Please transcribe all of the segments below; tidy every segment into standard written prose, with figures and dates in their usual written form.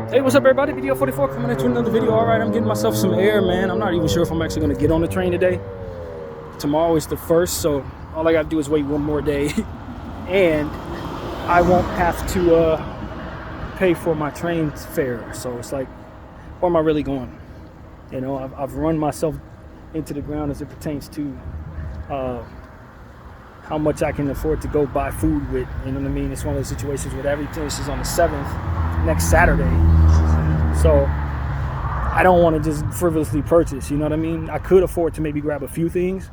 Hey, what's up, everybody? Video 44 coming at you another video. All right, I'm getting myself some air, man. I'm not even sure if I'm actually going to get on the train today. Tomorrow is the 1st, so all I got to do is wait one more day. And I won't have to pay for my train fare. So it's like, where am I really going? You know, I've run myself into the ground as it pertains to how much I can afford to go buy food with. You know what I mean? It's one of those situations where everything is on the 7th, next Saturday. So I don't want to just frivolously purchase, you know what I mean? I could afford to maybe grab a few things.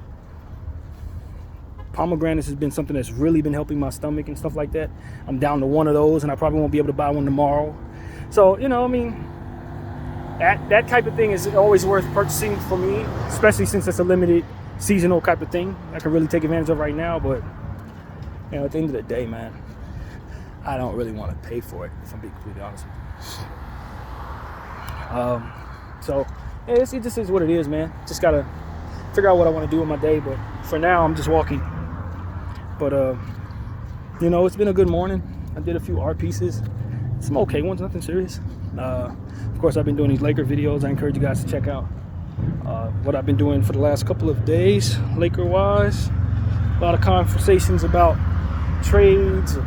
Pomegranates has been something that's really been helping my stomach and stuff like that. I'm down to one of those, and I probably won't be able to buy one tomorrow. So, you know, I mean, that type of thing is always worth purchasing for me, especially since it's a limited seasonal type of thing I can really take advantage of right now. But, you know, at the end of the day, man, I don't really want to pay for it, if I'm being completely honest with you. So yeah, it just is what it is, man. Just gotta figure out what I want to do with my day. But for now, I'm just walking. But you know, it's been a good morning. I did a few art pieces, some okay ones, nothing serious. Of course, I've been doing these Laker videos. I encourage you guys to check out what I've been doing for the last couple of days, Laker wise. A lot of conversations about trades.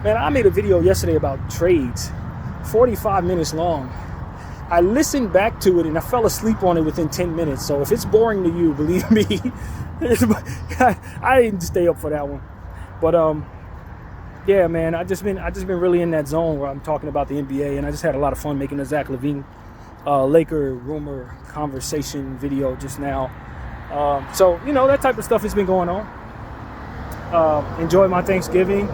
Man, I made a video yesterday about trades, 45 minutes long. I listened back to it and I fell asleep on it within 10 minutes. So if it's boring to you, believe me, I didn't stay up for that one. But yeah, man, I just been really in that zone where I'm talking about the NBA, and I just had a lot of fun making a Zach LaVine Laker rumor conversation video just now. So you know, that type of stuff has been going on. Enjoyed my Thanksgiving.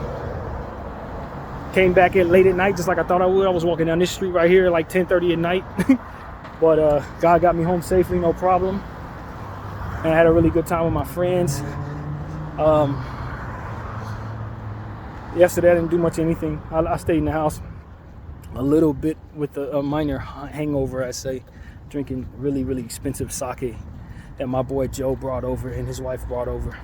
Came back in late at night, just like I thought I would. I was walking down this street right here like 10:30 at night. But God got me home safely, no problem. And I had a really good time with my friends. Yesterday I didn't do much of anything. I stayed in the house a little bit with a minor hangover, I say, drinking really, really expensive sake that my boy Joe brought over and his wife brought over.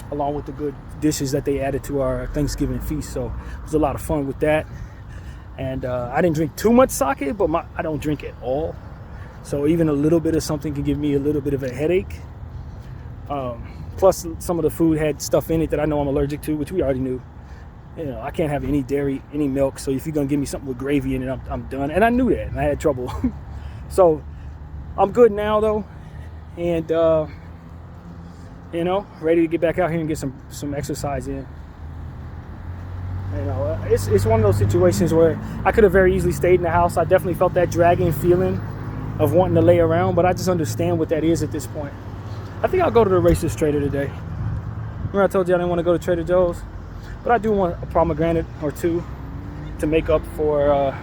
Along with the good dishes that they added to our Thanksgiving feast. So it was a lot of fun with that. And I didn't drink too much sake, but I don't drink at all. So even a little bit of something can give me a little bit of a headache. Plus some of the food had stuff in it that I know I'm allergic to, which we already knew. You know, I can't have any dairy, any milk. So if you're gonna give me something with gravy in it, I'm done. And I knew that, and I had trouble. So I'm good now though. And you know, ready to get back out here and get some exercise in. You know, it's one of those situations where I could have very easily stayed in the house. I definitely felt that dragging feeling of wanting to lay around, but I just understand what that is at this point. I think I'll go to the Racist Trader today. Remember I told you I didn't want to go to Trader Joe's? But I do want a pomegranate or two to make up for...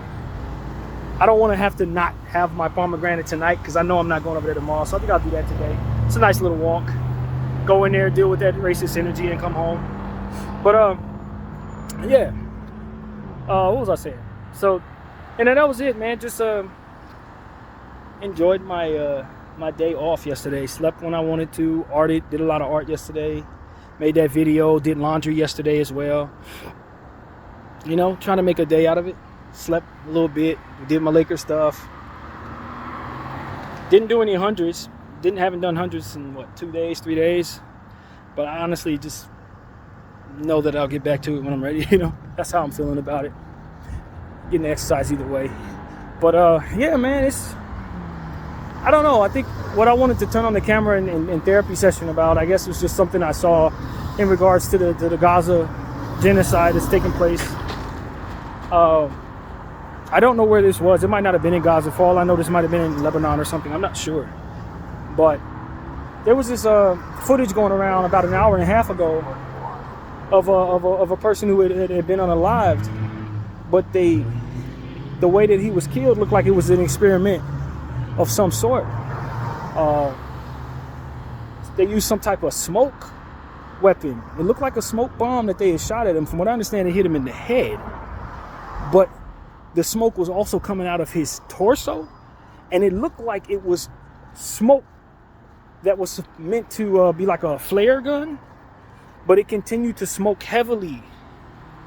I don't want to have to not have my pomegranate tonight because I know I'm not going over there tomorrow, so I think I'll do that today. It's a nice little walk. Go in there, deal with that racist energy, and come home. But yeah. What was I saying? So, and then that was it, man. Just enjoyed my my day off yesterday. Slept when I wanted to. Arted, did a lot of art yesterday. Made that video. Did laundry yesterday as well. You know, trying to make a day out of it. Slept a little bit. Did my Laker stuff. Didn't do any hundreds. Haven't done hundreds in 2 days, 3 days. But I honestly just know that I'll get back to it when I'm ready. You know, that's how I'm feeling about it. Getting the exercise either way. But yeah, man, I don't know. I think what I wanted to turn on the camera in therapy session about, I guess, was just something I saw in regards to the Gaza genocide that's taking place. I don't know where this was. It might not have been in Gaza. For all I know, this might have been in Lebanon or something. I'm not sure. But there was this footage going around about an hour and a half ago of a person who had been unalived, but the way that he was killed looked like it was an experiment of some sort. They used some type of smoke weapon. It looked like a smoke bomb that they had shot at him. From what I understand, it hit him in the head. But the smoke was also coming out of his torso, and it looked like it was smoke that was meant to be like a flare gun, but it continued to smoke heavily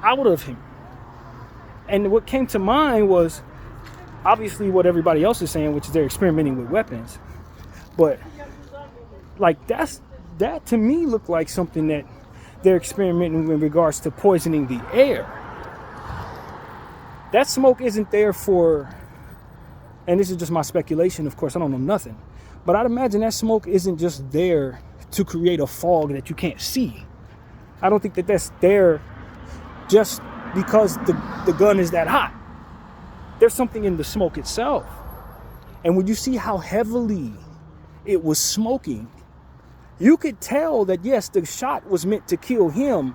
out of him. And what came to mind was obviously what everybody else is saying, which is they're experimenting with weapons. But like that to me looked like something that they're experimenting in regards to poisoning the air. That smoke isn't there for, and this is just my speculation, of course, I don't know nothing, but I'd imagine that smoke isn't just there to create a fog that you can't see. I don't think that that's there just because the gun is that hot. There's something in the smoke itself. And when you see how heavily it was smoking, you could tell that, yes, the shot was meant to kill him,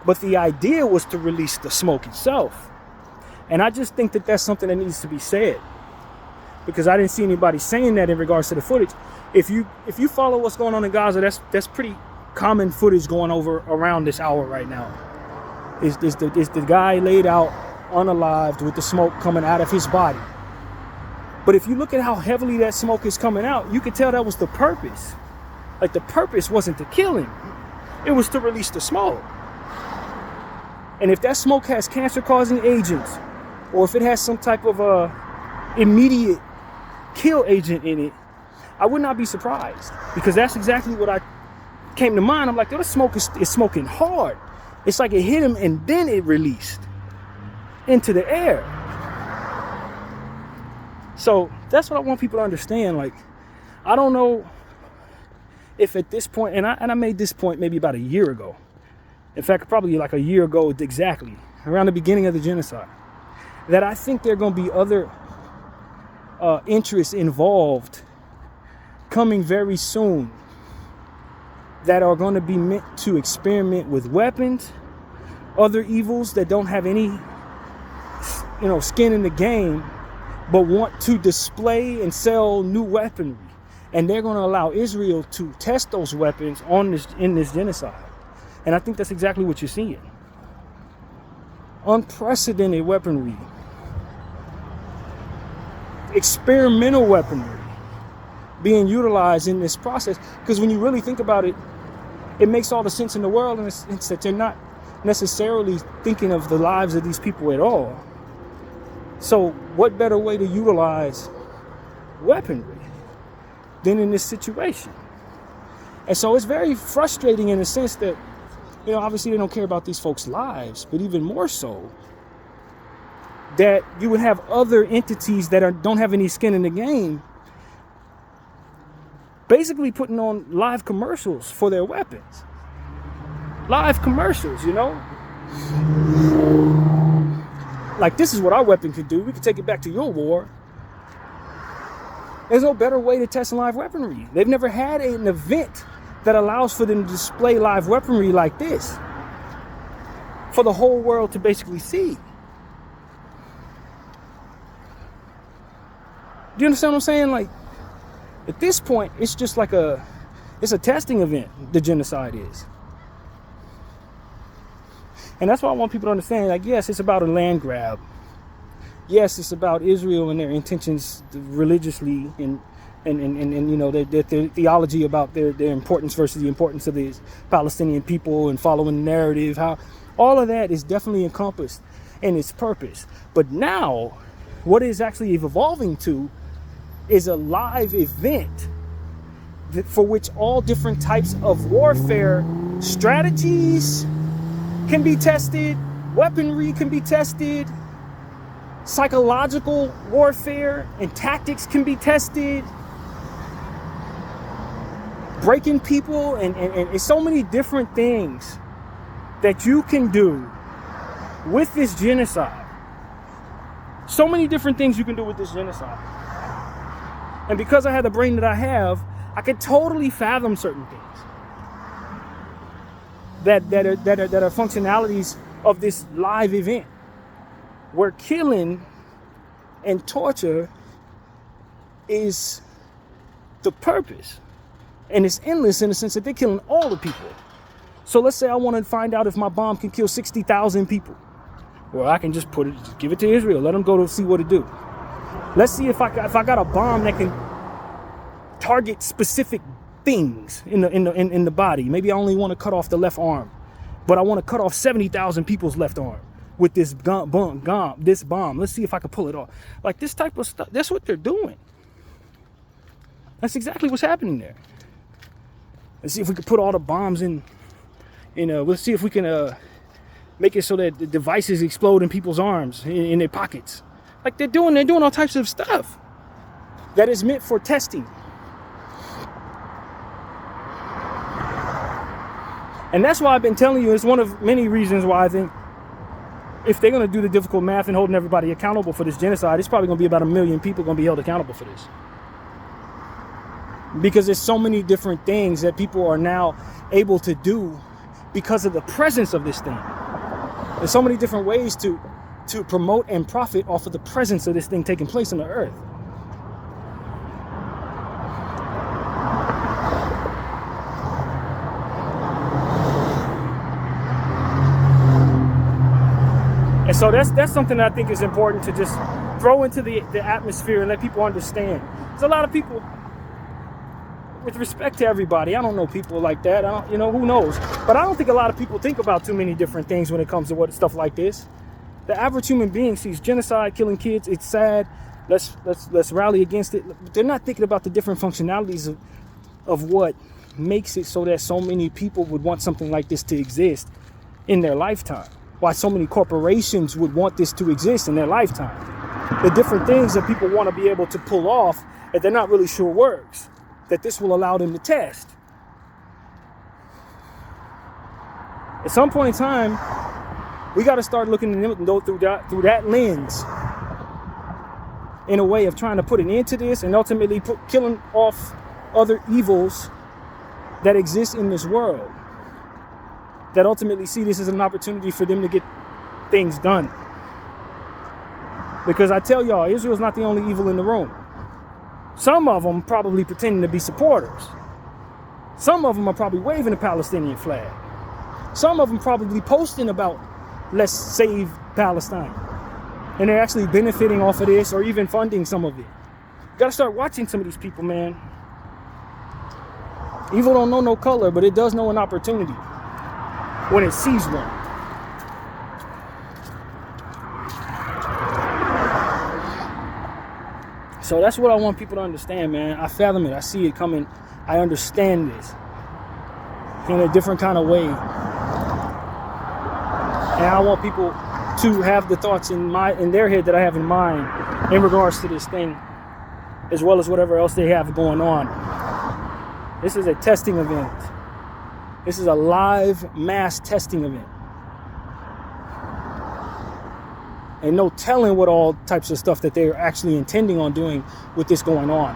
but the idea was to release the smoke itself. And I just think that that's something that needs to be said, because I didn't see anybody saying that in regards to the footage. If you follow what's going on in Gaza, that's pretty common footage going over around this hour right now. Is the guy laid out unalived with the smoke coming out of his body. But if you look at how heavily that smoke is coming out, you can tell that was the purpose. Like, the purpose wasn't to kill him. It was to release the smoke. And if that smoke has cancer-causing agents, or if it has some type of immediate kill agent in it, I would not be surprised, because that's exactly what I came to mind. I'm like, the smoke is smoking hard. It's like it hit him and then it released into the air. So that's what I want people to understand. Like, I don't know if at this point, and I made this point maybe about a year ago. In fact, probably like a year ago exactly, around the beginning of the genocide, that I think there are going to be other interests involved coming very soon that are going to be meant to experiment with weapons, other evils that don't have any, skin in the game, but want to display and sell new weaponry. And they're going to allow Israel to test those weapons in this genocide. And I think that's exactly what you're seeing. Unprecedented weaponry. Experimental weaponry being utilized in this process. Because when you really think about it, it makes all the sense in the world in the sense that they're not necessarily thinking of the lives of these people at all. So what better way to utilize weaponry than in this situation? And so it's very frustrating in the sense that, obviously they don't care about these folks' lives, but even more so, that you would have other entities that don't have any skin in the game basically putting on live commercials for their weapons. Live commercials, Like, this is what our weapon could do. We could take it back to your war. There's no better way to test live weaponry. They've never had an event that allows for them to display live weaponry like this for the whole world to basically see. Do you understand what I'm saying? Like, at this point, it's just like it's a testing event, the genocide is. And that's why I want people to understand, like, yes, it's about a land grab. Yes, it's about Israel and their intentions religiously and their theology about their importance versus the importance of the Palestinian people and following the narrative. How all of that is definitely encompassed in its purpose. But now, what is actually evolving to is a live event for which all different types of warfare strategies can be tested, weaponry can be tested, psychological warfare and tactics can be tested, breaking people, and it's so many different things that you can do with this genocide. So many different things you can do with this genocide. And because I had the brain that I have, I could totally fathom certain things that are functionalities of this live event, where killing and torture is the purpose. And it's endless in the sense that they're killing all the people. So let's say I want to find out if my bomb can kill 60,000 people. Well, I can just give it to Israel. Let them go to see what it do. Let's see if I got a bomb that can target specific things in the body. Maybe I only want to cut off the left arm, but I want to cut off 70,000 people's left arm. with this bomb. Let's see if I can pull it off. Like this type of stuff. That's what they're doing. That's exactly what's happening there. Let's see if we can put all the bombs in. Let's see if we can make it so that the devices explode in people's arms, in their pockets. Like they're doing all types of stuff that is meant for testing. And that's why I've been telling you, it's one of many reasons why I think if they're going to do the difficult math and holding everybody accountable for this genocide, it's probably going to be about 1 million people going to be held accountable for this. Because there's so many different things that people are now able to do because of the presence of this thing. There's so many different ways to promote and profit off of the presence of this thing taking place on the earth. And so that's something that I think is important to just throw into the atmosphere and let people understand. There's a lot of people, with respect to everybody, I don't know people like that. Who knows? But I don't think a lot of people think about too many different things when it comes to stuff like this. The average human being sees genocide, killing kids. It's sad. Let's rally against it. But they're not thinking about the different functionalities of what makes it so that so many people would want something like this to exist in their lifetime. Why so many corporations would want this to exist in their lifetime. The different things that people want to be able to pull off that they're not really sure works, that this will allow them to test. At some point in time, we got to start looking at them through that lens, in a way of trying to put an end to this and ultimately killing off other evils that exist in this world, that ultimately see this as an opportunity for them to get things done. Because I tell y'all, Israel's not the only evil in the room. Some of them probably pretending to be supporters. Some of them are probably waving the Palestinian flag. Some of them probably posting about let's save Palestine. And they're actually benefiting off of this or even funding some of it. You gotta start watching some of these people, man. Evil don't know no color, but it does know an opportunity when it sees one. So that's what I want people to understand, man. I fathom it. I see it coming. I understand this in a different kind of way. And I want people to have the thoughts in their head that I have in mind in regards to this thing, as well as whatever else they have going on. This is a testing event. This is a live mass testing event. And no telling what all types of stuff that they're actually intending on doing with this going on.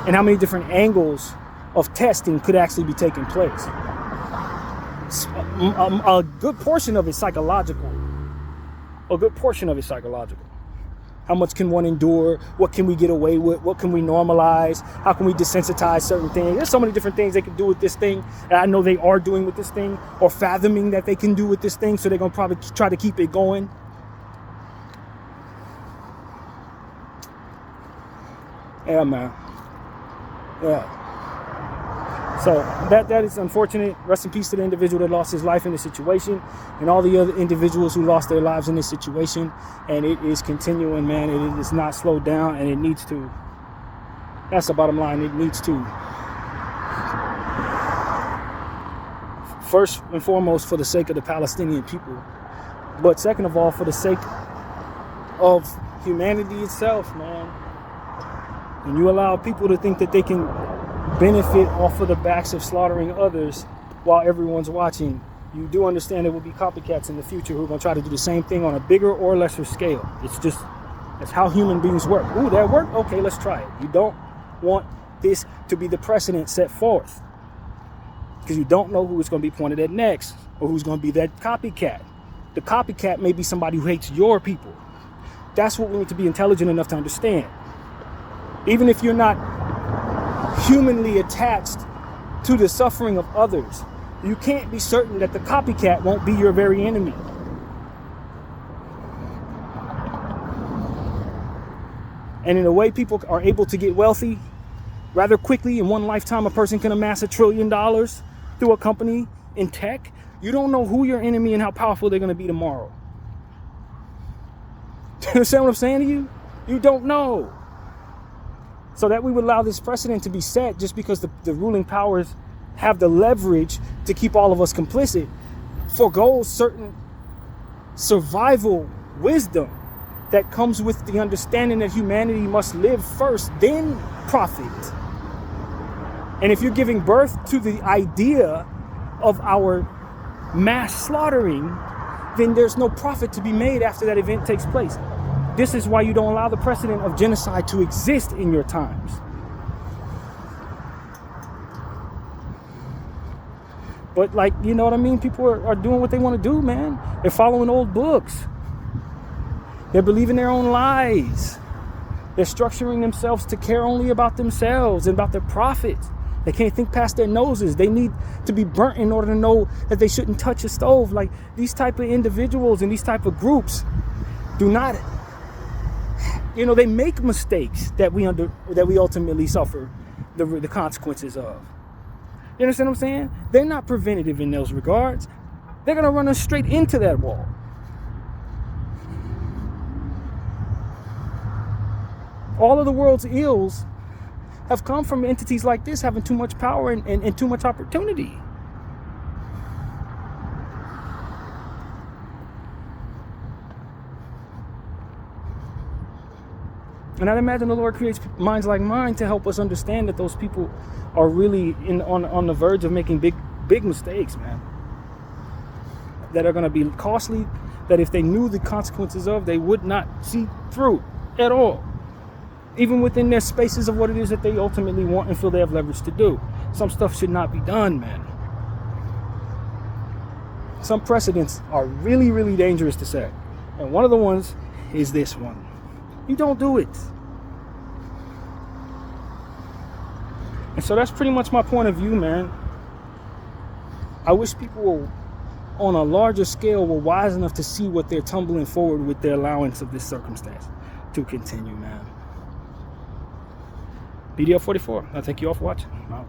And how many different angles of testing could actually be taking place. A good portion of it psychological. A good portion of it psychological. How much can one endure? What can we get away with? What can we normalize? How can we desensitize certain things? There's so many different things they can do with this thing. And I know they are doing with this thing, or fathoming that they can do with this thing. So they're going to probably try to keep it going. Yeah, man. Yeah. So that is unfortunate. Rest in peace to the individual that lost his life in this situation, and all the other individuals who lost their lives in this situation. And it is continuing, man. It is not slowed down, and it needs to. That's the bottom line. It needs to. First and foremost, for the sake of the Palestinian people, but second of all, for the sake of humanity itself, man. And you allow people to think that they can benefit off of the backs of slaughtering others while everyone's watching. You do understand there will be copycats in the future who are going to try to do the same thing on a bigger or lesser scale. That's how human beings work. Ooh, that worked? Okay, let's try it. You don't want this to be the precedent set forth, because you don't know who is going to be pointed at next, or who's going to be that copycat. The copycat may be somebody who hates your people. That's what we need to be intelligent enough to understand. Even if you're not humanly attached to the suffering of others, you can't be certain that the copycat won't be your very enemy. And in a way, people are able to get wealthy rather quickly. In one lifetime, a person can amass $1 trillion through a company in tech. You don't know who your enemy and how powerful they're going to be tomorrow. You understand what I'm saying to you? You don't know. So that we would allow this precedent to be set just because the ruling powers have the leverage to keep all of us complicit, forgoes certain survival wisdom that comes with the understanding that humanity must live first, then profit. And if you're giving birth to the idea of our mass slaughtering, then there's no profit to be made after that event takes place. This is why you don't allow the precedent of genocide to exist in your times. But like, you know what I mean? People are doing what they want to do, man. They're following old books. They're believing their own lies. They're structuring themselves to care only about themselves and about their profits. They can't think past their noses. They need to be burnt in order to know that they shouldn't touch a stove. Like, these type of individuals and these type of groups do not, you know, they make mistakes that we ultimately suffer the consequences of. You understand what I'm saying? They're not preventative in those regards. They're going to run us straight into that wall. All of the world's ills have come from entities like this having too much power and too much opportunity. And I'd imagine the Lord creates minds like mine to help us understand that those people are really on the verge of making big mistakes, man. That are going to be costly, that if they knew the consequences of, they would not see through at all. Even within their spaces of what it is that they ultimately want and feel they have leverage to do. Some stuff should not be done, man. Some precedents are really, really dangerous to set. And one of the ones is this one. You don't do it. And so that's pretty much my point of view, man. I wish people on a larger scale were wise enough to see what they're tumbling forward with their allowance of this circumstance to continue, man. BDL 44. I thank you all for watching. I'm out.